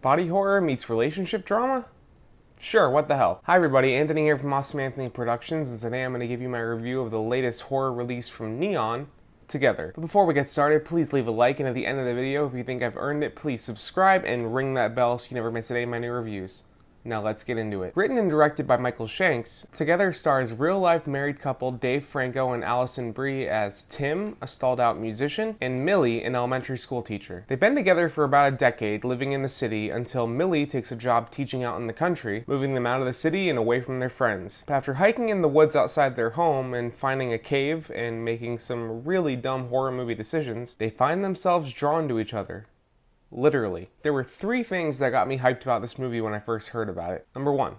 Body horror meets relationship drama? Sure, what the hell. Hi everybody, Anthony here from Awesome Anthony Productions, and today I'm going to give you my review of the latest horror release from Neon, Together. But before we get started, please leave a like, and at the end of the video, if you think I've earned it, please subscribe and ring that bell so you never miss any of my new reviews. Now let's get into it. Written and directed by Michael Shanks, Together stars real-life married couple Dave Franco and Alison Brie as Tim, a stalled-out musician, and Millie, an elementary school teacher. They've been together for about a decade, living in the city, until Millie takes a job teaching out in the country, moving them out of the city and away from their friends. But after hiking in the woods outside their home and finding a cave and making some really dumb horror movie decisions, they find themselves drawn to each other. Literally. There were three things that got me hyped about this movie when I first heard about it. Number one,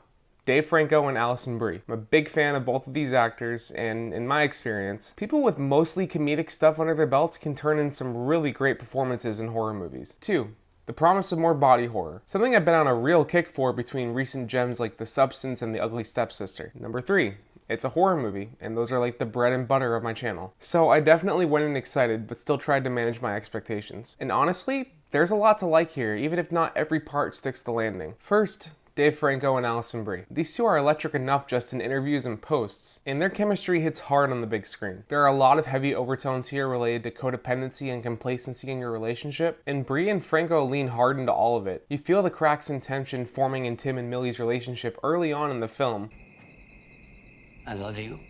Dave Franco and Alison Brie. I'm a big fan of both of these actors, and in my experience, people with mostly comedic stuff under their belts can turn in some really great performances in horror movies. Two, the promise of more body horror. Something I've been on a real kick for between recent gems like The Substance and The Ugly Stepsister. Number three, it's a horror movie, and those are like the bread and butter of my channel. So I definitely went in excited, but still tried to manage my expectations. And honestly, there's a lot to like here, even if not every part sticks the landing. First, Dave Franco and Alison Brie. These two are electric enough just in interviews and posts, and their chemistry hits hard on the big screen. There are a lot of heavy overtones here related to codependency and complacency in your relationship, and Brie and Franco lean hard into all of it. You feel the cracks and tension forming in Tim and Millie's relationship early on in the film. I love you.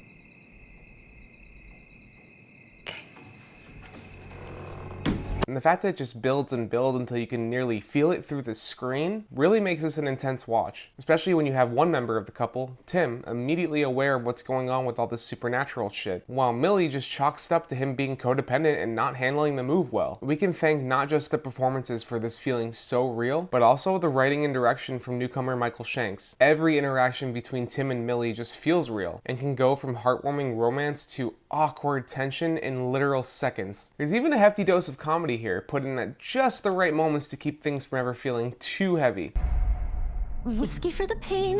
And the fact that it just builds and builds until you can nearly feel it through the screen really makes this an intense watch, especially when you have one member of the couple, Tim, immediately aware of what's going on with all this supernatural shit, while Millie just chalks it up to him being codependent and not handling the move well. We can thank not just the performances for this feeling so real, but also the writing and direction from newcomer Michael Shanks. Every interaction between Tim and Millie just feels real, and can go from heartwarming romance to awkward tension in literal seconds. There's even a hefty dose of comedy here, put in at just the right moments to keep things from ever feeling too heavy. Whiskey for the pain.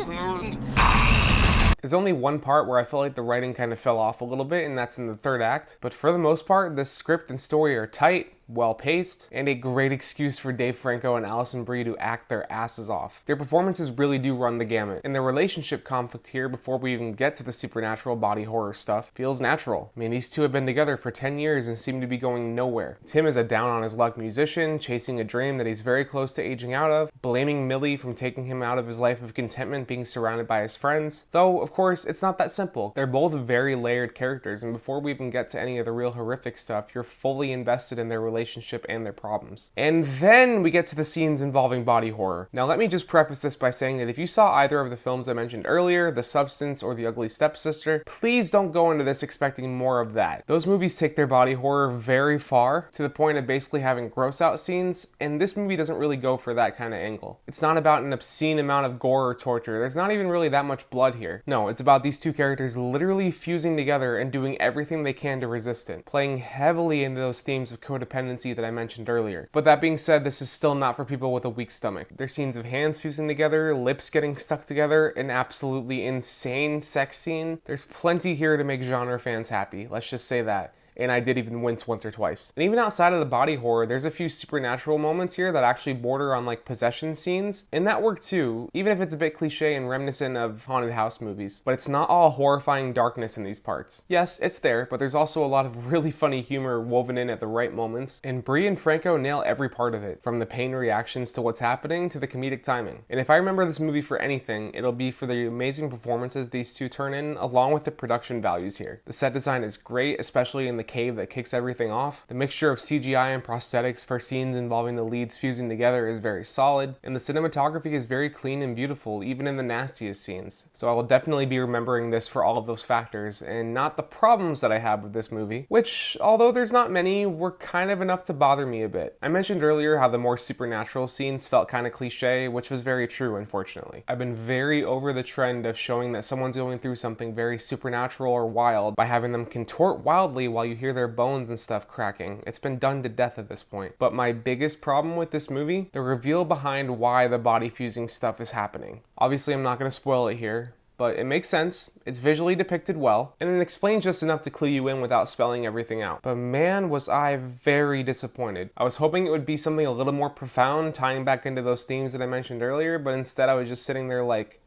There's only one part where I felt like the writing kind of fell off a little bit, and that's in the third act. But for the most part, this script and story are tight, well-paced, and a great excuse for Dave Franco and Alison Brie to act their asses off. Their performances really do run the gamut, and their relationship conflict here, before we even get to the supernatural body horror stuff, feels natural. I mean, these two have been together for 10 years and seem to be going nowhere. Tim is a down-on-his-luck musician, chasing a dream that he's very close to aging out of, blaming Millie from taking him out of his life of contentment being surrounded by his friends. Though, of course, it's not that simple. They're both very layered characters, and before we even get to any of the real horrific stuff, you're fully invested in their relationship and their problems. And then we get to the scenes involving body horror. Now let me just preface this by saying that if you saw either of the films I mentioned earlier, The Substance or The Ugly Stepsister, please don't go into this expecting more of that. Those movies take their body horror very far, to the point of basically having gross out scenes, and this movie doesn't really go for that kind of angle. It's not about an obscene amount of gore or torture. There's not even really that much blood here. No, it's about these two characters literally fusing together and doing everything they can to resist it, playing heavily into those themes of codependency that I mentioned earlier. But that being said, this is still not for people with a weak stomach. There's scenes of hands fusing together, lips getting stuck together, an absolutely insane sex scene. There's plenty here to make genre fans happy, let's just say that. And I did even wince once or twice. And even outside of the body horror, there's a few supernatural moments here that actually border on like possession scenes, and that worked too, even if it's a bit cliche and reminiscent of haunted house movies. But it's not all horrifying darkness in these parts. Yes, it's there, but there's also a lot of really funny humor woven in at the right moments, and Brie and Franco nail every part of it, from the pain reactions to what's happening to the comedic timing. And if I remember this movie for anything, it'll be for the amazing performances these two turn in, along with the production values here. The set design is great, especially in the cave that kicks everything off. The mixture of CGI and prosthetics for scenes involving the leads fusing together is very solid, and the cinematography is very clean and beautiful, even in the nastiest scenes. So I will definitely be remembering this for all of those factors, and not the problems that I have with this movie, which, although there's not many, were kind of enough to bother me a bit. I mentioned earlier how the more supernatural scenes felt kind of cliche, which was very true, unfortunately. I've been very over the trend of showing that someone's going through something very supernatural or wild by having them contort wildly while you hear their bones and stuff cracking. It's been done to death at this point. But my biggest problem with this movie, the reveal behind why the body fusing stuff is happening. Obviously, I'm not going to spoil it here, but it makes sense, it's visually depicted well, and it explains just enough to clue you in without spelling everything out. But man, was I very disappointed. I was hoping it would be something a little more profound, tying back into those themes that I mentioned earlier, but instead I was just sitting there like,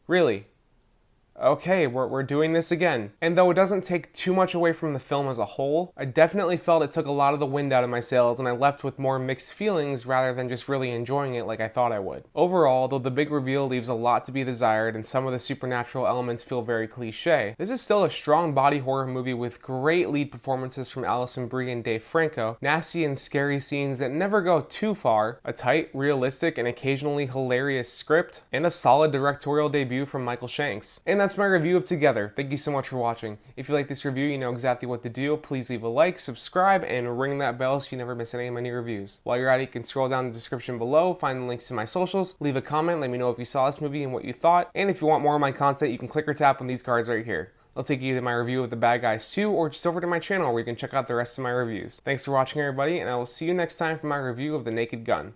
really? Okay, we're doing this again. And though it doesn't take too much away from the film as a whole, I definitely felt it took a lot of the wind out of my sails and I left with more mixed feelings rather than just really enjoying it like I thought I would. Overall, though the big reveal leaves a lot to be desired and some of the supernatural elements feel very cliche, this is still a strong body horror movie with great lead performances from Alison, Brie, and Dave Franco, nasty and scary scenes that never go too far, a tight, realistic, and occasionally hilarious script, and a solid directorial debut from Michael Shanks. And that's my review of Together. Thank you so much for watching. If you like this review, you know exactly what to do. Please leave a like, subscribe, and ring that bell so you never miss any of my new reviews. While you're at it, you can scroll down the description below, find the links to my socials, leave a comment, let me know if you saw this movie and what you thought, and if you want more of my content, you can click or tap on these cards right here. I'll take you to my review of The Bad Guys 2, or just over to my channel where you can check out the rest of my reviews. Thanks for watching, everybody, and I will see you next time for my review of The Naked Gun.